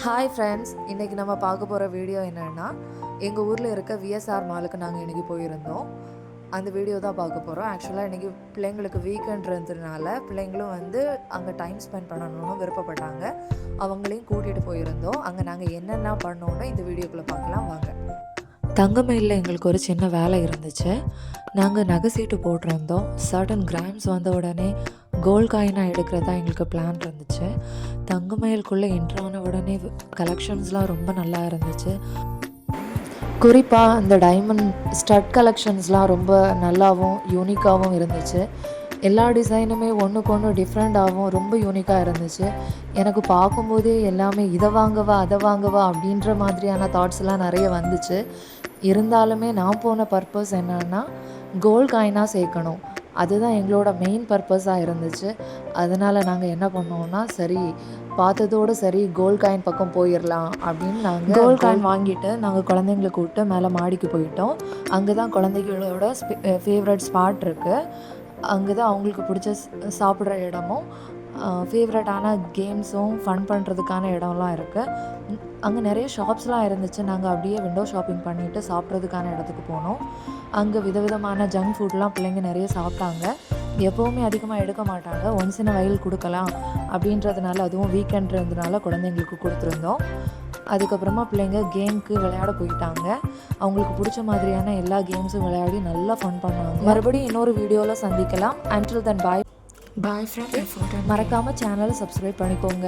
Hi friends, இன்றைக்கி நம்ம பார்க்க போகிற வீடியோ என்னென்னா, எங்கள் ஊரில் இருக்க விஎஸ்ஆர் மாலுக்கு நாங்கள் இன்றைக்கி போயிருந்தோம். அந்த வீடியோ தான் பார்க்க போகிறோம். ஆக்சுவலாக இன்றைக்கி பிள்ளைங்களுக்கு வீக்கெண்ட்ன்றதுனால பிள்ளைங்களும் அங்கே டைம் ஸ்பெண்ட் பண்ணணும்னு விருப்பப்பட்டாங்க. அவங்களையும் கூட்டிகிட்டு போயிருந்தோம். அங்கே நாங்கள் என்னென்ன பண்ணோன்னு இந்த வீடியோக்குள்ளே பார்க்கலாம் வாங்க. தங்கமயிலில் எங்களுக்கு ஒரு சின்ன வேலை இருந்துச்சு. நாங்கள் நகை சீட்டு போட்டிருந்தோம். சர்டன் கிராம்ஸ் வந்த உடனே கோல்ட் காயினாக எடுக்கிறதா எங்களுக்கு பிளான் இருந்துச்சு. தங்கமயிலுக்குள்ளே என்ட்ரான உடனே கலெக்ஷன்ஸ்லாம் ரொம்ப நல்லா இருந்துச்சு. குறிப்பாக அந்த டைமண்ட் ஸ்டட் கலெக்ஷன்ஸ்லாம் ரொம்ப நல்லாவும் யூனிக்காகவும் இருந்துச்சு. எல்லா டிசைனுமே ஒன்றுக்கு ஒன்று டிஃப்ரெண்ட்டாகவும் ரொம்ப யூனிக்காக இருந்துச்சு. எனக்கு பார்க்கும்போதே எல்லாமே இதை வாங்கவா அதை வாங்கவா அப்படின்ற மாதிரியான தாட்ஸ்லாம் நிறைய வந்துச்சு. இருந்தாலுமே நான் போன பர்பஸ் என்னன்னா, கோல்ட் காயினாக சேர்க்கணும். அதுதான் எங்களோட மெயின் பர்பஸாக இருந்துச்சு. அதனால் நாங்கள் என்ன பண்ணோம்னா, சரி பார்த்ததோடு சரி கோல்ட் காயின் பக்கம் போயிடலாம் அப்படின்னு நாங்கள் கோல்ட் காயின் வாங்கிட்டு நாங்கள் குழந்தைங்களை கூப்பிட்டு மேலே மாடிக்கு போயிட்டோம். அங்கே தான் குழந்தைகளோட ஃபேவரட் ஸ்பாட் இருக்குது. அங்கே தான் அவங்களுக்கு பிடிச்ச சாப்பிட்ற இடமும் ஃபேவரட்டான கேம்ஸும் ஃபன் பண்ணுறதுக்கான இடம்லாம் இருக்குது. அங்கே நிறைய ஷாப்ஸ்லாம் இருந்துச்சு. நாங்கள் அப்படியே விண்டோ ஷாப்பிங் பண்ணிவிட்டு சாப்பிட்றதுக்கான இடத்துக்கு போனோம். அங்கே விதவிதமான ஜங்க் ஃபுட்லாம் பிள்ளைங்க நிறைய சாப்பிட்டாங்க. எப்போவுமே அதிகமாக எடுக்க மாட்டாங்க, ஒன்ஸ் இன் வயல் கொடுக்கலாம் அப்படின்றதுனால, அதுவும் வீக்கெண்ட்ன்றதுனால குழந்தைங்களுக்கு கொடுத்துருந்தோம். அதுக்கப்புறமா பிள்ளைங்க கேமுக்கு விளையாட போயிட்டாங்க. அவங்களுக்கு பிடிச்ச மாதிரியான எல்லா கேம்ஸும் விளையாடி நல்லா ஃபன் பண்ணாங்க. மறுபடியும் இன்னொரு வீடியோவில் சந்திக்கலாம். அன்டில் தென் பாய் ஃப்ரெண்ட். மறக்காமல் சேனலை சப்ஸ்கிரைப் பண்ணிக்கோங்க.